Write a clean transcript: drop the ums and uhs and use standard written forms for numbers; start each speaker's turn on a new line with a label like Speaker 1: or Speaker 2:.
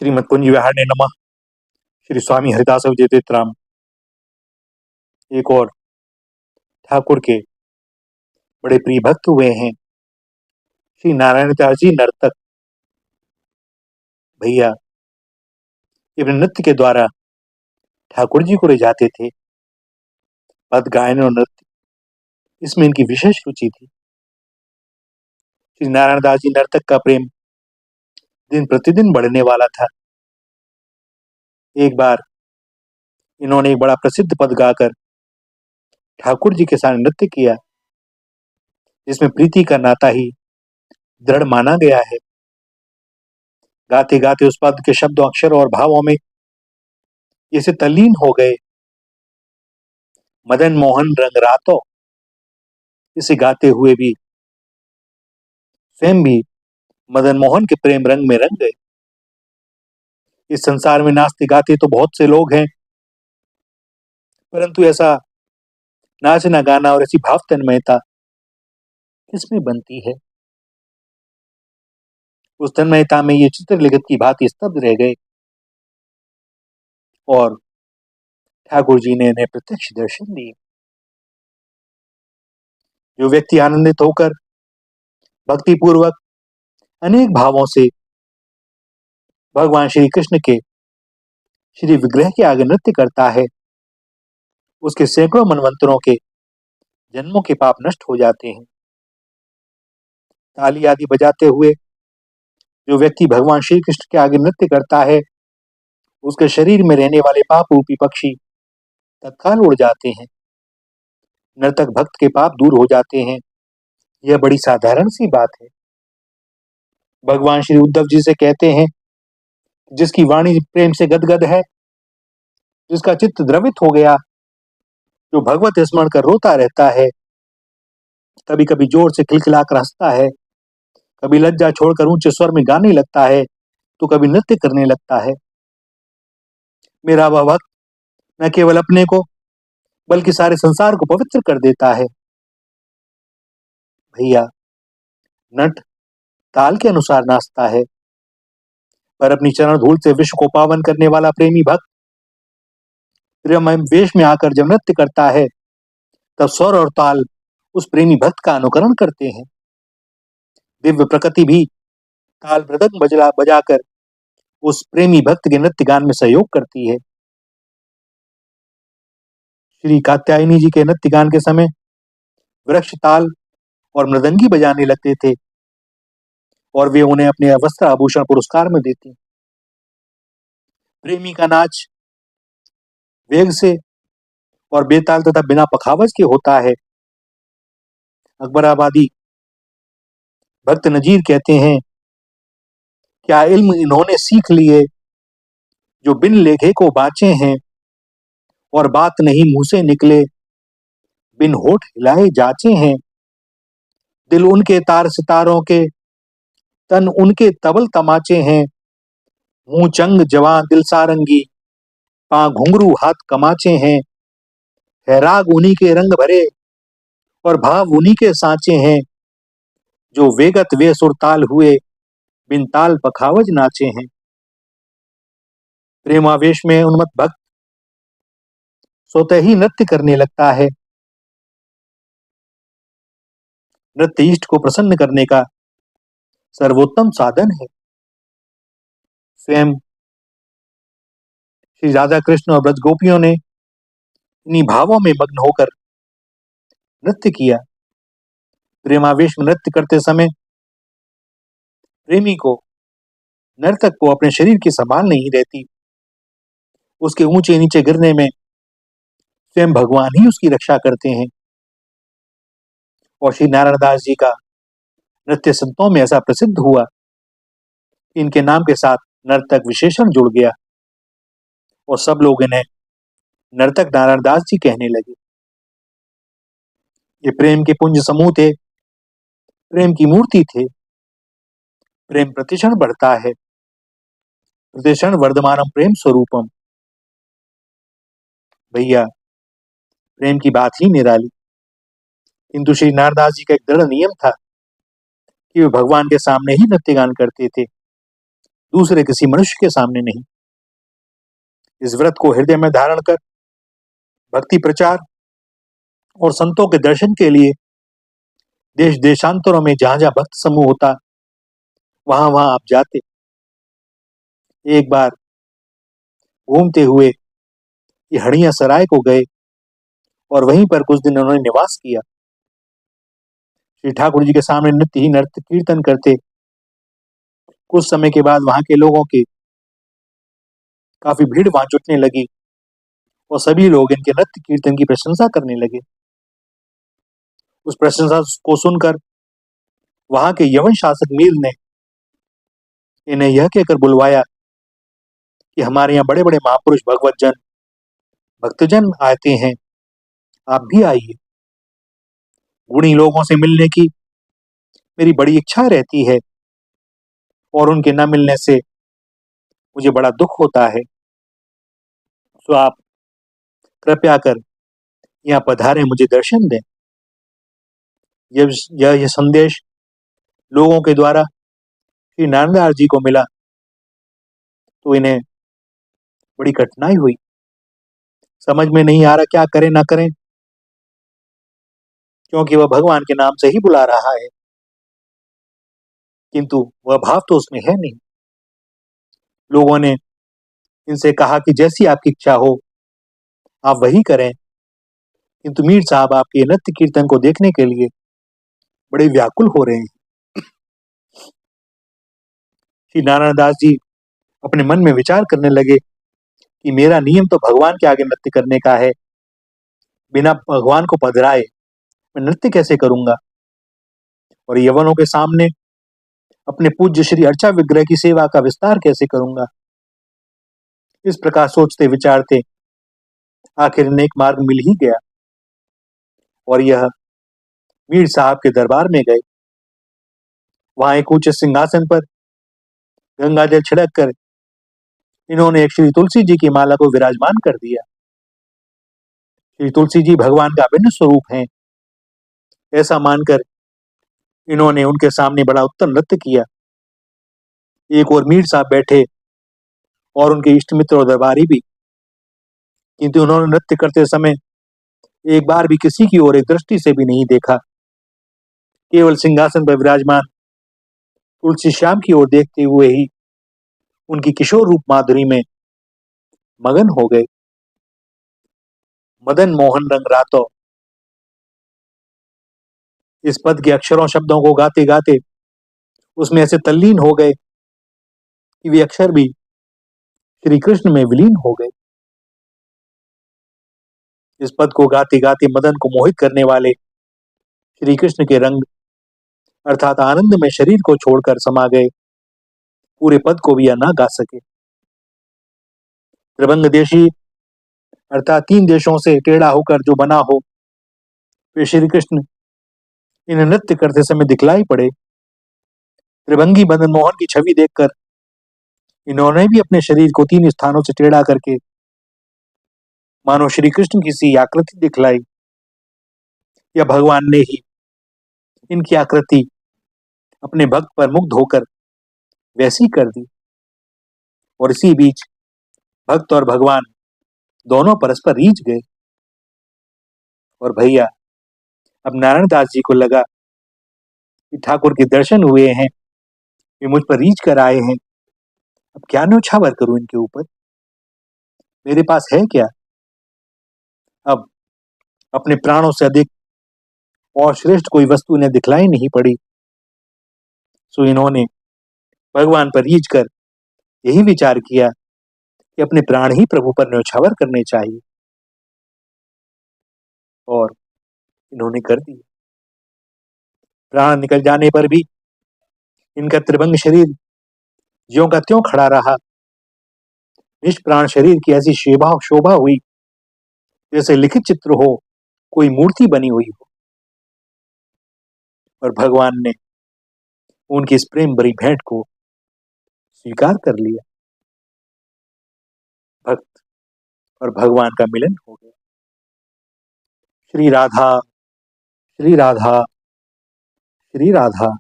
Speaker 1: श्रीमद कुंज विहार ने नमः। श्री स्वामी हरिदास विजयतीर्थराम। एक और ठाकुर के बड़े प्रिय भक्त हुए हैं श्री नारायण दास जी नर्तक। भैया इवन नृत्य के द्वारा ठाकुर जी को रिझाते थे। पद गायन और नृत्य, इसमें इनकी विशेष रुचि थी। श्री नारायण दास जी नर्तक का प्रेम दिन प्रतिदिन बढ़ने वाला था। एक बार इन्होंने एक बड़ा प्रसिद्ध पद गाकर ठाकुर जी के साथ नृत्य किया, जिसमें प्रीति का नाता ही दृढ़ माना गया है। गाते गाते उस पद के शब्दों, अक्षरों और भावों में इसे तल्लीन हो गए। मदन मोहन रंग रातो, इसे गाते हुए भी स्वयं भी मदन मोहन के प्रेम रंग में रंग गए। इस संसार में नाचते गाते तो बहुत से लोग हैं, परंतु ऐसा नाचना गाना और ऐसी भाव तन्मयता किसमें बनती है। उस तन्मयता में ये चित्रलिखित की भांति स्तब्ध रह गए और ठाकुर जी ने इन्हें प्रत्यक्ष दर्शन दिए। जो व्यक्ति आनंदित होकर भक्ति पूर्वक अनेक भावों से भगवान श्री कृष्ण के श्री विग्रह के आगे नृत्य करता है, उसके सैकड़ों मनवंतरों के जन्मों के पाप नष्ट हो जाते हैं। ताली आदि बजाते हुए जो व्यक्ति भगवान श्री कृष्ण के आगे नृत्य करता है, उसके शरीर में रहने वाले पाप रूपी पक्षी तत्काल उड़ जाते हैं। नर्तक भक्त के पाप दूर हो जाते हैं। यह बड़ी साधारण सी बात है। भगवान श्री उद्धव जी से कहते हैं, जिसकी वाणी प्रेम से गदगद है, जिसका चित्त द्रवित हो गया, जो भगवत स्मरण कर रोता रहता है, कभी कभी जोर से खिलखिलाकर हंसता है, कभी लज्जा छोड़कर ऊंचे स्वर में गाने लगता है, तो कभी नृत्य करने लगता है। मेरा वह भक्त न केवल अपने को बल्कि सारे संसार को पवित्र कर देता है। भैया नट ताल के अनुसार नाचता है, पर अपनी चरण धूल से विश्व को पावन करने वाला प्रेमी भक्त वेश में आकर जब नृत्य करता है, तब स्वर और ताल उस प्रेमी भक्त का अनुकरण करते हैं। दिव्य प्रकृति भी ताल मृदंग बजाकर उस प्रेमी भक्त के नृत्य गान में सहयोग करती है। श्री कात्यायनी जी के नृत्य गान के समय वृक्ष ताल और मृदंगी बजाने लगते थे और वे उन्हें अपने वस्त्र आभूषण पुरस्कार में देती। प्रेमी का नाच वेग से और बेताल तथा बिना पखावज के होता है। अकबराबादी भक्त नजीर कहते हैं, क्या इल्म इन्होंने सीख लिए जो बिन लेखे को बाँचे हैं, और बात नहीं मुंह से निकले बिन होठ हिलाए जाचे हैं। दिल उनके तार सितारों के, तन उनके तबल तमाचे हैं। मुंह चंग जवां दिल सारंगी, पां घुंघरू हाथ कमाचे हैं। है राग उन्हीं के रंग भरे और भाव उन्हीं के सांचे हैं। जो वेगत वे सुरताल हुए बिन ताल पखावज नाचे हैं। प्रेमावेश में उन्मत्त भक्त स्वतः ही नृत्य करने लगता है। नृत्य इष्ट को प्रसन्न करने का सर्वोत्तम साधन है। स्वयं श्री राधा कृष्ण और ब्रज गोपियों ने इन्हीं भावों में मग्न होकर नृत्य किया। प्रेमावेश में नृत्य करते समय प्रेमी को, नर्तक को अपने शरीर की संभाल नहीं रहती। उसके ऊंचे नीचे गिरने में स्वयं भगवान ही उसकी रक्षा करते हैं। और श्री नारायण दास जी का नृत्य संतों में ऐसा प्रसिद्ध हुआ, इनके नाम के साथ नर्तक विशेषण जुड़ गया और सब लोग इन्हें नर्तक नारायण दास जी कहने लगे। ये प्रेम के पुंज समूह थे, प्रेम की मूर्ति थे। प्रेम प्रतिक्षण बढ़ता है, प्रतिक्षण वर्धमानम प्रेम स्वरूपम। भैया प्रेम की बात ही निराली। किंतु श्री नारायण दास जी का एक दृढ़ नियम था कि वे भगवान के सामने ही नृत्य गान करते थे, दूसरे किसी मनुष्य के सामने नहीं। इस व्रत को हृदय में धारण कर भक्ति प्रचार और संतों के दर्शन के लिए देश देशांतरों में जहां जहां भक्त समूह होता, वहां वहां आप जाते। एक बार घूमते हुए ये हड़िया सराय को गए और वहीं पर कुछ दिन उन्होंने निवास किया। श्री ठाकुर जी के सामने नित्य ही नृत्य कीर्तन करते। कुछ समय के बाद वहां के लोगों की काफी भीड़ वहां जुटने लगी और सभी लोग इनके नृत्य कीर्तन की प्रशंसा करने लगे। उस प्रशंसा को सुनकर वहां के यवन शासक मीर ने इन्हें यह कहकर बुलवाया कि हमारे यहाँ बड़े बड़े महापुरुष भगवत जन भक्तजन आते हैं, आप भी आइए। गुणी लोगों से मिलने की मेरी बड़ी इच्छा रहती है और उनके न मिलने से मुझे बड़ा दुख होता है, तो आप कृपया कर यहाँ पधारे, मुझे दर्शन दें। यह संदेश लोगों के द्वारा श्री नारायणदास जी को मिला तो इन्हें बड़ी कठिनाई हुई। समझ में नहीं आ रहा क्या करें ना करें, क्योंकि वह भगवान के नाम से ही बुला रहा है, किंतु वह भाव तो उसमें है नहीं। लोगों ने इनसे कहा कि जैसी आपकी इच्छा हो आप वही करें, किंतु मीर साहब आपके नृत्य कीर्तन को देखने के लिए बड़े व्याकुल हो रहे हैं। श्री नारायण दास जी अपने मन में विचार करने लगे कि मेरा नियम तो भगवान के आगे नृत्य करने का है, बिना भगवान को पधराए मैं नृत्य कैसे करूंगा और यवनों के सामने अपने पूज्य श्री अर्चा विग्रह की सेवा का विस्तार कैसे करूंगा। इस प्रकार सोचते विचारते आखिर इन्हें एक मार्ग मिल ही गया और यह मीर साहब के दरबार में गए। वहां एक ऊंचे सिंहासन पर गंगा जल छिड़क कर इन्होंने एक श्री तुलसी जी की माला को विराजमान कर दिया। श्री तुलसी जी भगवान का अभिन्न स्वरूप हैं, ऐसा मानकर इन्होंने उनके सामने बड़ा उत्तम नृत्य किया। एक और मीर साहब बैठे और उनके इष्ट मित्र और दरबारी भी, किंतु उन्होंने नृत्य करते समय एक बार भी किसी की ओर एक दृष्टि से भी नहीं देखा, केवल सिंहासन पर विराजमान तुलसी श्याम की ओर देखते हुए ही उनकी किशोर रूप माधुरी में मगन हो गए। मदन मोहन रंग रातो, इस पद के अक्षरों शब्दों को गाते गाते उसमें ऐसे तल्लीन हो गए कि वे अक्षर भी श्री कृष्ण में विलीन हो गए। इस पद को गाते गाते मदन को मोहित करने वाले श्री कृष्ण के रंग अर्थात आनंद में शरीर को छोड़कर समा गए। पूरे पद को भी यह ना गा सके। त्रिभंग देशी अर्थात 3 देशों से टेढ़ा होकर जो बना हो, वे श्री कृष्ण इन्हें नृत्य करते समय दिखलाई पड़े। त्रिभंगी मदन मोहन की छवि देखकर इन्होंने भी अपने शरीर को 3 स्थानों से टेढ़ा करके मानो श्री कृष्ण की सी आकृति दिखलाई, या भगवान ने ही इनकी आकृति अपने भक्त पर मुग्ध होकर वैसी कर दी। और इसी बीच भक्त और भगवान दोनों परस्पर रीझ गए। और भैया अब नारायण दास जी को लगा कि ठाकुर के दर्शन हुए हैं, ये मुझ पर रीझ कर आए हैं, अब क्या न्यौछावर करूं इनके ऊपर, मेरे पास है क्या। अब अपने प्राणों से अधिक और श्रेष्ठ कोई वस्तु इन्हें दिखलाई नहीं पड़ी, सो इन्होंने भगवान पर रीझ कर यही विचार किया कि अपने प्राण ही प्रभु पर न्यौछावर करने चाहिए, और इन्होंने कर दिया। प्राण निकल जाने पर भी इनका त्रिभंग शरीर ज्यों का त्यों खड़ा रहा। निष्प्राण शरीर की ऐसी शोभा हुई जैसे लिखित चित्र हो, कोई मूर्ति बनी हुई हो। और भगवान ने उनकी इस प्रेम भरी भेंट को स्वीकार कर लिया। भक्त और भगवान का मिलन हो गया। श्री राधा, श्री राधा, श्री राधा।